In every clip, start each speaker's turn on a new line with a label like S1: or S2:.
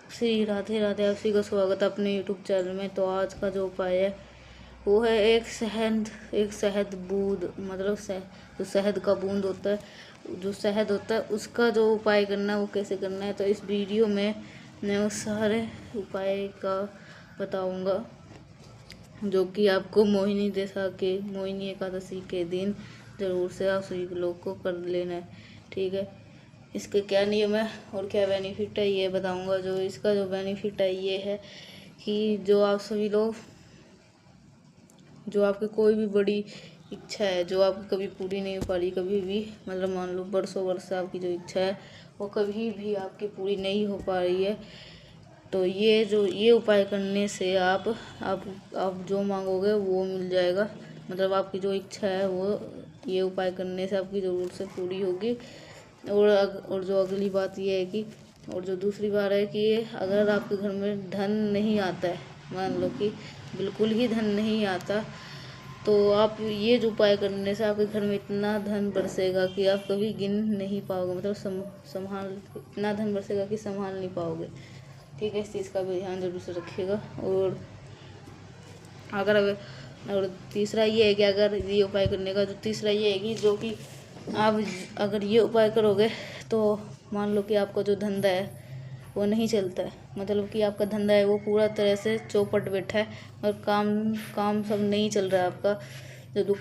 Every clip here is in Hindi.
S1: श्री राधे राधे। आप सभी का स्वागत है अपने यूट्यूब चैनल में। तो आज का जो उपाय है वो है एक शहद बूंद, मतलब जो शहद का बूंद होता है, जो शहद होता है उसका जो उपाय करना है वो कैसे करना है। तो इस वीडियो में मैं उस सारे उपाय का बताऊंगा जो कि आपको मोहिनी एकादशी के दिन ज़रूर से आप सभी लोग को कर लेना है, ठीक है। इसके क्या नियम है और क्या बेनिफिट है ये बताऊंगा। जो इसका जो बेनिफिट है ये है कि जो आप सभी लोग, जो आपकी कोई भी बड़ी इच्छा है जो आपकी कभी पूरी नहीं हो पा रही, कभी भी, मतलब मान लो बरसों वर्ष आपकी जो इच्छा है वो कभी भी आपकी पूरी नहीं हो पा रही है, तो ये उपाय करने से आप जो मांगोगे वो मिल जाएगा। मतलब आपकी जो इच्छा है वो ये उपाय करने से आपकी ज़रूर से पूरी होगी। और जो अगली बात ये है कि, और जो दूसरी बात है कि अगर आपके घर में धन नहीं आता है, मान लो कि बिल्कुल ही धन नहीं आता, तो आप ये जो उपाय करने से आपके घर में इतना धन बरसेगा कि आप कभी गिन नहीं पाओगे, मतलब संभाल इतना धन बरसेगा कि संभाल नहीं पाओगे, ठीक है। इस चीज़ का भी ध्यान जरूर से रखिएगा। और तीसरा ये है कि अगर ये उपाय करने का जो तीसरा ये है कि जो कि आप अगर ये उपाय करोगे तो मान लो कि आपका जो धंधा है वो नहीं चलता है, मतलब कि आपका धंधा है वो पूरा तरह से चौपट बैठा है और काम सब नहीं चल रहा है।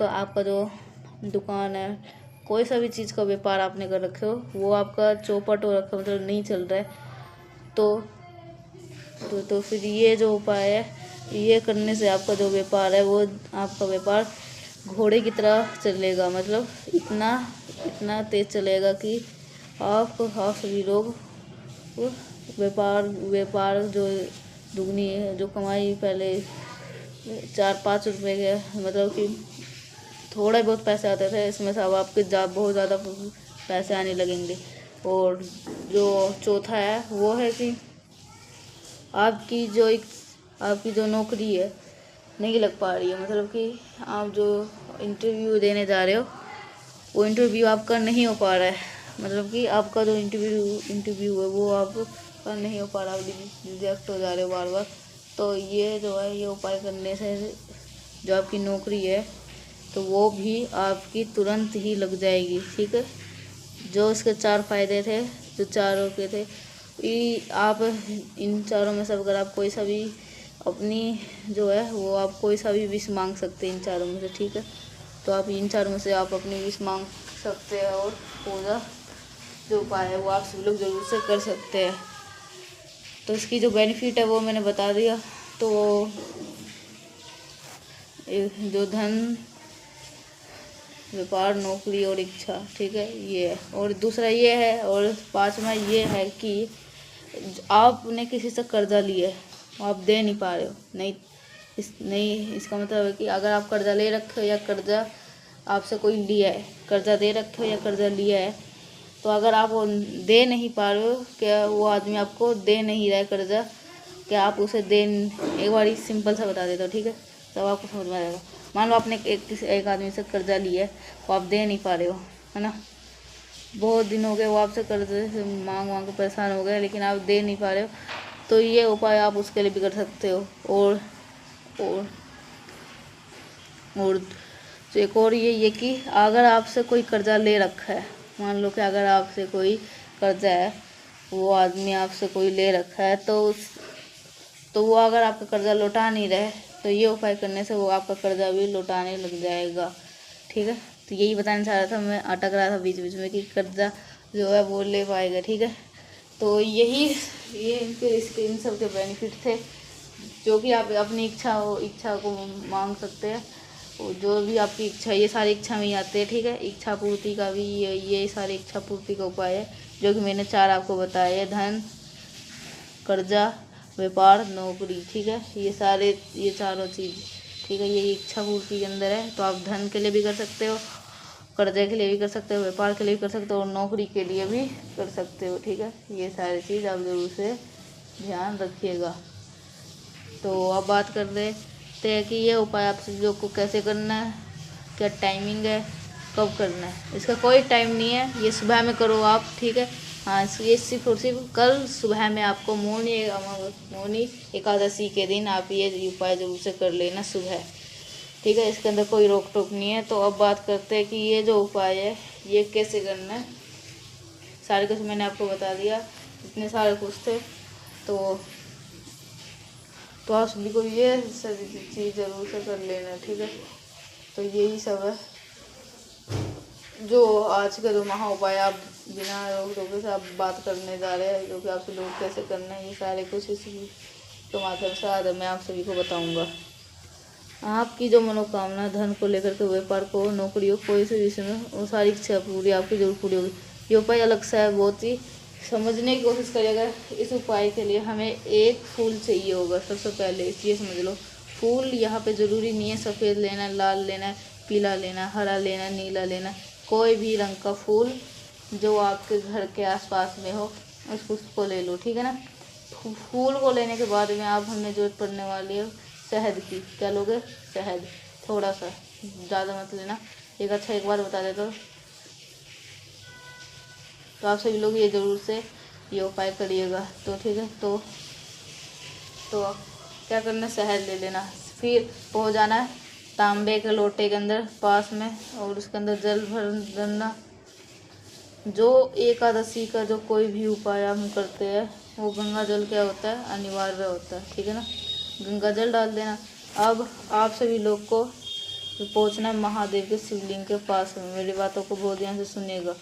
S1: आपका जो दुकान है, कोई सा भी चीज़ का व्यापार आपने कर रखे हो वो आपका चौपट हो रखा, मतलब नहीं चल रहा है, तो फिर ये जो उपाय है ये करने से आपका जो व्यापार है वो आपका व्यापार घोड़े की तरह चलेगा, मतलब इतना तेज चलेगा कि आप सभी लोग व्यापार जो दुगनी है, जो कमाई पहले 4-5 रुपए के, मतलब कि थोड़े बहुत पैसे आते थे, इसमें से अब आपके बहुत ज़्यादा पैसे आने लगेंगे। और जो चौथा है वो है कि आपकी जो नौकरी है नहीं लग पा रही है, मतलब कि आप जो इंटरव्यू देने जा रहे हो वो इंटरव्यू आपका नहीं हो पा रहा है, मतलब कि आपका जो इंटरव्यू है वो आपका नहीं हो पा रहा, रिजेक्ट हो जा रहे हो बार बार। तो ये जो है ये उपाय करने से जो आपकी नौकरी है तो वो भी आपकी तुरंत ही लग जाएगी, ठीक है। जो इसके 4 फायदे थे, जो चारों के थे, आप इन चारों में से अगर आप कोई सा भी अपनी जो है वो आप कोई सा भी विश मांग सकते हैं इन चारों में से, ठीक है। तो आप इन चारों में से आप अपनी विश मांग सकते हैं और पूजा जो उपाय है वो आप सब लोग ज़रूर से कर सकते हैं। तो इसकी जो बेनिफिट है वो मैंने बता दिया। तो जो धन, व्यापार, नौकरी और इच्छा, ठीक है, ये है। और दूसरा ये है, और 5वां ये है कि आपने किसी से कर्जा लिया है, आप दे नहीं पा रहे हो, इसका मतलब है कि अगर आप कर्जा ले रखे हो या कर्जा आपसे कोई लिया है, कर्जा दे रखे हो या कर्जा लिया है, तो अगर आप वो दे नहीं पा रहे हो, क्या वो आदमी आपको दे नहीं रहा है कर्जा, क्या आप उसे एक बार सिंपल सा बता देता हूँ, ठीक है, तब आपको समझ में आएगा। मान लो आपने एक आदमी से कर्जा लिया है, वो आप दे नहीं पा रहे हो, है ना, बहुत दिन हो गए वो आपसे कर्जे से मांग के परेशान हो गए, लेकिन आप दे नहीं पा रहे हो, तो ये उपाय आप उसके लिए भी कर सकते हो। और तो एक और ये कि अगर आपसे कोई कर्जा ले रखा है, मान लो कि अगर आपसे कोई कर्जा है, वो आदमी आपसे कोई ले रखा है, तो वो अगर आपका कर्जा लौटा नहीं रहे, तो ये उपाय करने से वो आपका कर्जा भी लौटाने लग जाएगा, ठीक है। तो यही बताना चाह रहा था, मैं अटक रहा था बीच बीच में कि कर्जा जो है वो ले पाएगा, ठीक है। तो ये इसके इन सब के बेनिफिट थे, जो कि आप अपनी इच्छा को मांग सकते हैं। और जो भी आपकी इच्छा, ये सारी इच्छा में ही आते हैं, ठीक है। इच्छा पूर्ति का भी ये सारी इच्छा पूर्ति का उपाय है जो कि मैंने 4 आपको बताए हैं: धन, कर्जा, व्यापार, नौकरी, ठीक है। ये चारों चीज़, ठीक है, ये इच्छा पूर्ति के अंदर है। तो आप धन के लिए भी कर सकते हो, कर्जे के लिए भी कर सकते हो, व्यापार के लिए भी कर सकते हो और नौकरी के लिए भी कर सकते हो, ठीक है। ये सारी चीज़ आप ज़रूर से ध्यान रखिएगा। तो अब बात कर लेते हैं कि ये उपाय आप सभी लोग को कैसे करना है, क्या टाइमिंग है, कब करना है। इसका कोई टाइम नहीं है, ये सुबह में करो आप, ठीक है। हाँ, ये सिर्फ और सिर्फ कल सुबह में आपको मौनी एकादशी के दिन आप ये उपाय जरूर से कर लेना सुबह, ठीक है। इसके अंदर कोई रोक टोक नहीं है। तो अब बात करते हैं कि ये जो उपाय है ये कैसे करना है। सारे कुछ मैंने आपको बता दिया, इतने सारे कुछ थे। तो आप सभी को ये सभी चीज़ ज़रूर से कर लेना, ठीक है। तो यही सब है जो आज का जो महा उपाय आप बिना रोक टोके से आप बात करने जा रहे हैं, जो कि आपसे लोग कैसे करना है, ये सारे कुछ इसी के माध्यम से आज मैं आप सभी को बताऊंगा। आपकी जो मनोकामना, धन को लेकर के, व्यापार को, नौकरी हो, कोई से विषय में, वो सारी इच्छा पूरी आपकी जरूर पूरी होगी। ये उपाय अलग सा है, बहुत ही समझने की कोशिश करिएगा। इस उपाय के लिए हमें एक फूल चाहिए होगा सबसे पहले, इसलिए समझ लो। फूल यहाँ पे ज़रूरी नहीं है सफ़ेद लेना, लाल लेना, पीला लेना, हरा लेना, नीला लेना, कोई भी रंग का फूल जो आपके घर के आसपास में हो उसको ले लो, ठीक है ना। फूल को लेने के बाद में आप हमें जरूरत पड़ने वाली है शहद की। क्या लोगे? शहद, थोड़ा सा, ज़्यादा मत लेना। एक बार बता देता हूँ। तो आप सभी लोग ये ज़रूर से ये उपाय करिएगा, तो ठीक है। तो क्या करना, शहद ले लेना, फिर हो जाना है तांबे के लोटे के अंदर पास में, और उसके अंदर जल भर देना। जो एकादशी का जो कोई भी उपाय हम करते हैं वो गंगा जल क्या होता है, अनिवार्य होता है, ठीक है ना। गंगा जल डाल देना। अब आप सभी लोग को पहुंचना महादेव के शिवलिंग के पास में। मेरी बातों को बहुत ध्यान से सुनिएगा।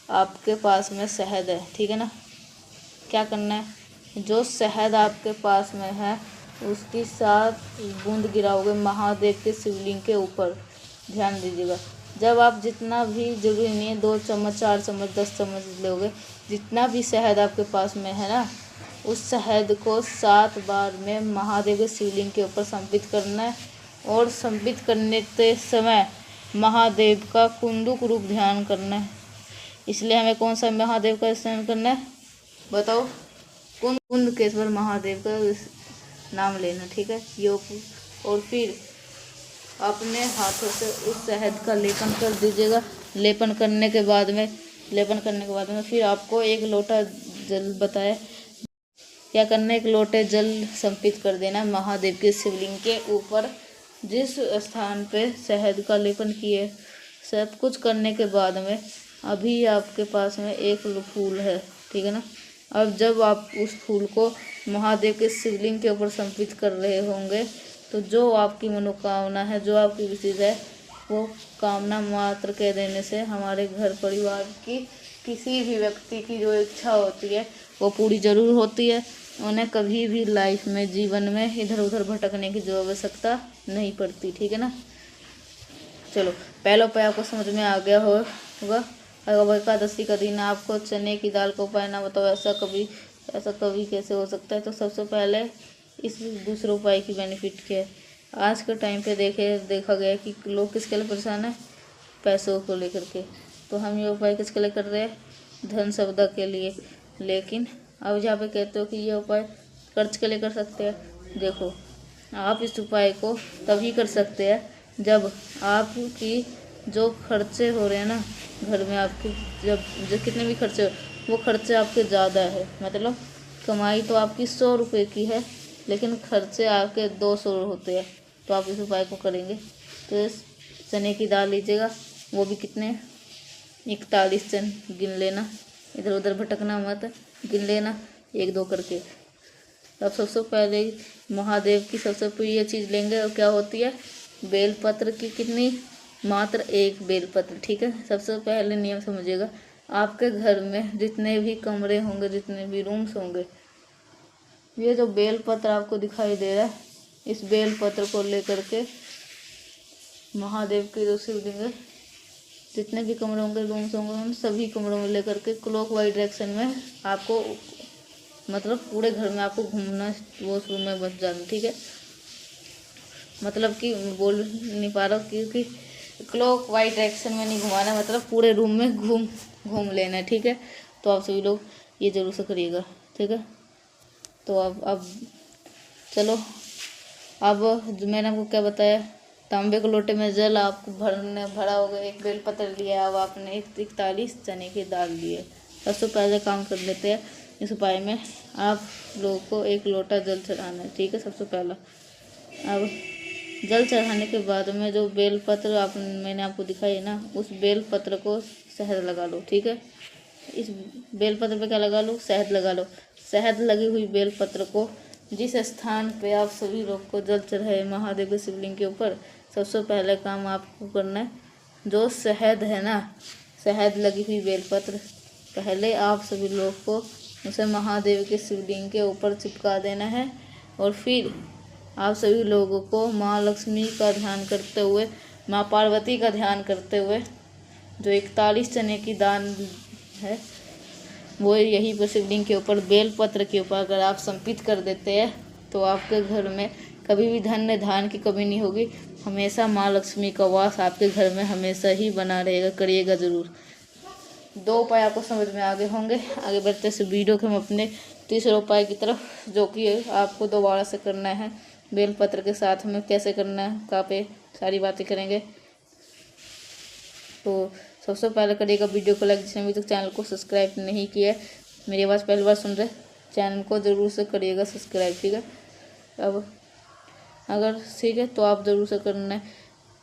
S1: आपके पास में शहद है, ठीक है ना। क्या करना है, जो शहद आपके पास में है उसकी 7 बूंद गिराओगे महादेव के शिवलिंग के ऊपर। ध्यान दीजिएगा, जब आप जितना भी, जरूरी नहीं है 2 चम्मच, 4 चम्मच, 10 चम्मच लोगे, जितना भी शहद आपके पास में है ना, उस शहद को 7 बार में महादेव के शिवलिंग के ऊपर समर्पित करना है। और समर्पित करने के समय महादेव का कुंडुक रूप ध्यान करना है। इसलिए हमें कौन सा महादेव का स्मरण करना है, बताओ? कुंडकेश्वर महादेव का नाम लेना, ठीक है। और फिर अपने हाथों से उस शहद का लेपन कर दीजिएगा। लेपन करने के बाद में फिर आपको 1 लोटा जल बताए क्या करना है, 1 लोटे जल समर्पित कर देना महादेव के शिवलिंग के ऊपर। जिस स्थान पे शहद का लेपन किए, सब कुछ करने के बाद में अभी आपके पास में 1 फूल है, ठीक है ना। अब जब आप उस फूल को महादेव के शिवलिंग के ऊपर समर्पित कर रहे होंगे, तो जो आपकी मनोकामना है, जो आपकी विशेष है, वो कामना मात्र कह देने से हमारे घर परिवार की किसी भी व्यक्ति की जो इच्छा होती है वो पूरी ज़रूर होती है। उन्हें कभी भी लाइफ में, जीवन में इधर उधर भटकने की जो आवश्यकता नहीं पड़ती, ठीक है ना। चलो, पहला उपाय आपको समझ में आ गया होगा। अगर एकादशी का दिन आपको चने की दाल का उपाय ना बताओ, ऐसा कभी कैसे हो सकता है। तो सबसे पहले इस दूसरे उपाय की बेनिफिट क्या है। आज के टाइम पे देखा गया कि लोग किसके लिए परेशान है, पैसों को लेकर के। तो हम ये उपाय किसके लिए कर रहे हैं, धन संपदा के लिए। लेकिन अब जहाँ पे कहते हो कि ये उपाय खर्च के लिए कर सकते हैं, देखो आप इस उपाय को तभी कर सकते हैं जब आपकी जो खर्चे हो रहे हैं ना घर में, आपके जब कितने भी खर्चे, वो खर्चे आपके ज़्यादा है। मतलब कमाई तो आपकी 100 रुपये की है, लेकिन खर्चे आपके 200 होते हैं। तो आप इस उपाय को करेंगे तो चने की दाल लीजिएगा, वो भी कितने, 41 चन गिन लेना, इधर उधर भटकना मत, गिन लेना 1-2 करके। अब सबसे पहले महादेव की सबसे प्रिय चीज़ लेंगे, और क्या होती है, बेलपत्र की कितनी, मात्र 1 बेलपत्र, ठीक है। सबसे पहले नियम समझिएगा, आपके घर में जितने भी कमरे होंगे, जितने भी रूम्स होंगे, ये जो बेलपत्र आपको दिखाई दे रहा है, इस बेलपत्र को लेकर के महादेव के जो शिवलिंग है, जितने भी कमरे होंगे, रूम्स होंगे, उन सभी कमरों में लेकर के क्लॉकवाइज डायरेक्शन में आपको, मतलब पूरे घर में आपको घूमना, वॉशरूम में बच जाना, ठीक है। मतलब कि बोल नहीं पा रहा क्योंकि क्लॉकवाइज डायरेक्शन में नहीं घुमाना, मतलब पूरे रूम में घूम लेना है, ठीक है। तो आप सभी लोग ये जरूर से करिएगा, ठीक है। तो अब चलो, अब जो मैंने आपको क्या बताया, तांबे के लोटे में जल आपको भरा हो गया, 1 बेलपत्र लिया, अब आपने 41 चने की दाल लिए, सबसे पहले काम कर लेते हैं। इस उपाय में आप लोगों को 1 लोटा जल चढ़ाना है, ठीक है। सबसे पहला अब जल चढ़ाने के बाद में जो बेलपत्र मैंने आपको दिखाई है ना, उस बेलपत्र को शहद लगा लो, ठीक है। इस बेलपत्र पे क्या लगा लो? शहद लगा लो। शहद लगी हुई बेलपत्र को जिस स्थान पे आप सभी लोग को जल चढ़ाए महादेव के शिवलिंग के ऊपर, सबसे पहले काम आपको करना है, जो शहद है ना, शहद लगी हुई बेलपत्र, पहले आप सभी लोग को उसे महादेव के शिवलिंग के ऊपर चिपका देना है। और फिर आप सभी लोगों को माँ लक्ष्मी का ध्यान करते हुए, माँ पार्वती का ध्यान करते हुए, जो 41 चने की दान है वो यही पर शिवलिंग के ऊपर बेलपत्र के ऊपर अगर आप समर्पित कर देते हैं तो आपके घर में कभी भी धन धान की कमी नहीं होगी। हमेशा माँ लक्ष्मी का वास आपके घर में हमेशा ही बना रहेगा। करिएगा ज़रूर। 2 उपाय आपको समझ में आ गए होंगे। आगे बढ़ते से वीडियो के हम अपने तीसरे उपाय की तरफ, जो कि आपको दोबारा से करना है। बेलपत्र के साथ में कैसे करना है का पे सारी बातें करेंगे। तो सबसे पहले करिएगा वीडियो को लाइक, जिसने अभी तक चैनल को सब्सक्राइब नहीं किया है, मेरी आवाज़ पहली बार सुन रहे, चैनल को ज़रूर से करिएगा सब्सक्राइब, ठीक है। अब अगर ठीक है तो आप ज़रूर से करना है,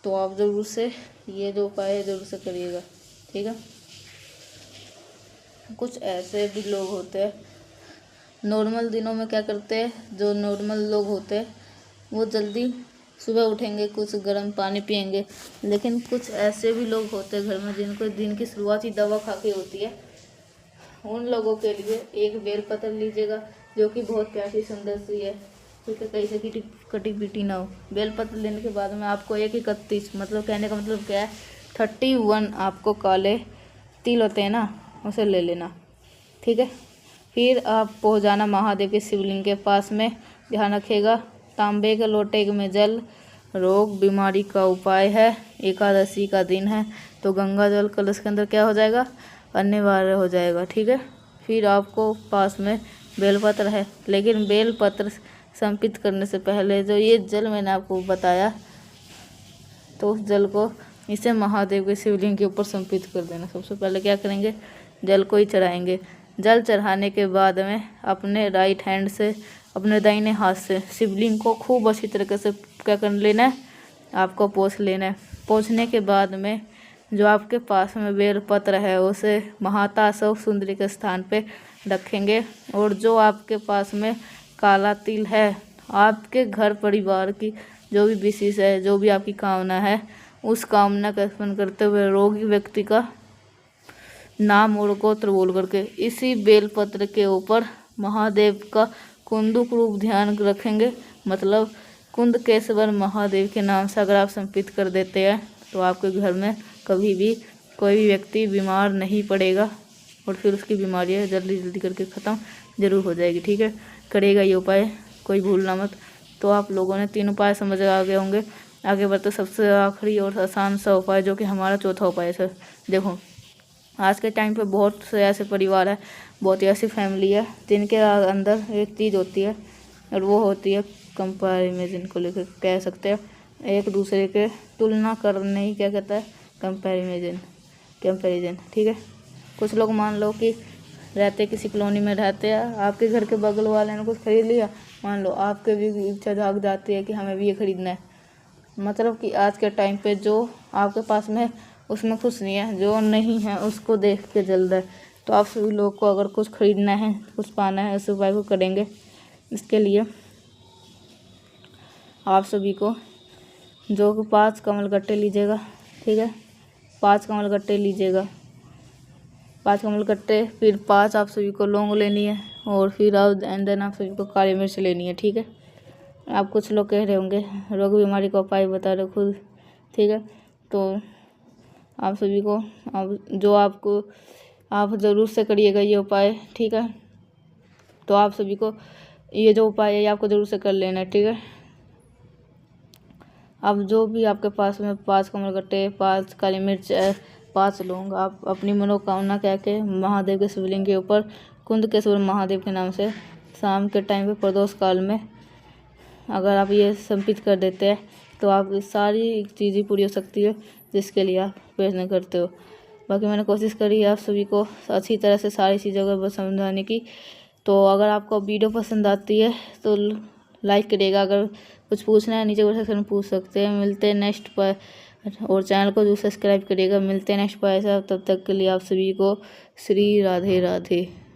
S1: तो आप ज़रूर से ये जो उपाय है ज़रूर से करिएगा, ठीक है। कुछ ऐसे भी लोग होते हैं, नॉर्मल दिनों में क्या करते हैं, जो नॉर्मल लोग होते हैं वो जल्दी सुबह उठेंगे, कुछ गर्म पानी पिएंगे। लेकिन कुछ ऐसे भी लोग होते हैं घर में जिनको दिन की शुरुआत ही दवा खा के होती है। उन लोगों के लिए एक बेलपत्र लीजिएगा, जो कि बहुत प्यारी सुंदर सी है, ठीक है, कहीं से कटी पीटी ना हो। बेलपत्र लेने के बाद में आपको 31, मतलब कहने का मतलब क्या है, 31 आपको काले तिल होते हैं ना, उसे ले लेना, ठीक है। फिर आप पहुँच जाना महादेव के शिवलिंग के पास में। ध्यान रखिएगा, तांबे के लोटे में जल, रोग बीमारी का उपाय है, एकादशी का दिन है, तो गंगा जल कलश के अंदर क्या हो जाएगा, अनिवार्य हो जाएगा, ठीक है। फिर आपको पास में बेलपत्र है, लेकिन बेलपत्र समर्पित करने से पहले जो ये जल मैंने आपको बताया, तो उस जल को इसे महादेव के शिवलिंग के ऊपर समर्पित कर देना। सबसे पहले क्या करेंगे, जल को ही चढ़ाएंगे। जल चढ़ाने के बाद में अपने राइट हैंड से, अपने दाहिने हाथ से शिवलिंग को खूब अच्छी तरीके से क्या कर लेना है, आपको पोंछ लेना है। पोंछने के बाद में जो आपके पास में बेलपत्र है उसे महातासव सुंदरी के स्थान पे रखेंगे। और जो आपके पास में काला तिल है, आपके घर परिवार की जो भी विशेष है, जो भी आपकी कामना है, उस कामना का स्मरण करते हुए रोगी व्यक्ति का नाम और गोत्र बोल करके इसी बेलपत्र के ऊपर महादेव का कुंदुक रूप ध्यान रखेंगे। मतलब कुंदकेश्वर महादेव के नाम से अगर आप समर्पित कर देते हैं तो आपके घर में कभी भी कोई भी व्यक्ति बीमार नहीं पड़ेगा, और फिर उसकी बीमारियाँ जल्दी जल्दी करके ख़त्म जरूर हो जाएगी, ठीक है। करेगा ये उपाय, कोई भूलना मत। तो आप लोगों ने 3 उपाय समझ आ गए होंगे। आगे बढ़ते सबसे आखिरी और आसान सा उपाय, जो कि हमारा चौथा उपाय है। सर देखो, आज के टाइम पे बहुत से ऐसे परिवार है, बहुत ही ऐसी फैमिली है जिनके अंदर एक चीज़ होती है, और वो होती है कंपैरिजन को लेकर कह सकते हैं, एक दूसरे के तुलना करने ही क्या कहता है, कंपैरिजन, ठीक है। कुछ लोग मान लो कि रहते किसी कॉलोनी में रहते हैं, आपके घर के बगल वाले ने कुछ खरीद लिया, मान लो आपके भी इच्छा जाग जाती है कि हमें भी ये खरीदना है। मतलब कि आज के टाइम पे जो आपके पास में उसमें खुश नहीं है, जो नहीं है उसको देख के जल रहा है। तो आप सभी लोग को अगर कुछ खरीदना है, कुछ पाना है, इस उपाय को करेंगे। इसके लिए आप सभी को जो कि 5 कमलगट्टे लीजिएगा, ठीक है, 5 कमलगट्टे लीजिएगा, 5 कमलगट्टे, फिर 5 आप सभी को लौंग लेनी है, और फिर देन आप सभी को काली मिर्च लेनी है, ठीक है। आप कुछ लोग कह रहे होंगे रोग बीमारी का उपाय बता रहे खुद, ठीक है। तो आप सभी को आप ज़रूर से करिएगा ये उपाय, ठीक है। तो आप सभी को ये जो उपाय है ये आपको ज़रूर से कर लेना है, ठीक है। अब जो भी आपके पास में 5 कमलगट्टे, 5 काली मिर्च, 5 लौंग, आप अपनी मनोकामना कह के महादेव के शिवलिंग के ऊपर कुंदकेश्वर महादेव के नाम से शाम के टाइम पे प्रदोष काल में अगर आप ये समर्पित कर देते हैं तो आप सारी चीज़ें पूरी हो सकती है जिसके लिए आप प्रयत्न करते हो। बाकी मैंने कोशिश करी है आप सभी को अच्छी तरह से सारी चीज़ों को समझाने की। तो अगर आपको वीडियो पसंद आती है तो लाइक करिएगा। अगर कुछ पूछना है नीचे सेक्शन में पूछ सकते हैं। मिलते हैं नेक्स्ट पर, और चैनल को जो सब्सक्राइब करिएगा। मिलते हैं नेक्स्ट पर ऐसा, तब तक के लिए आप सभी को श्री राधे राधे।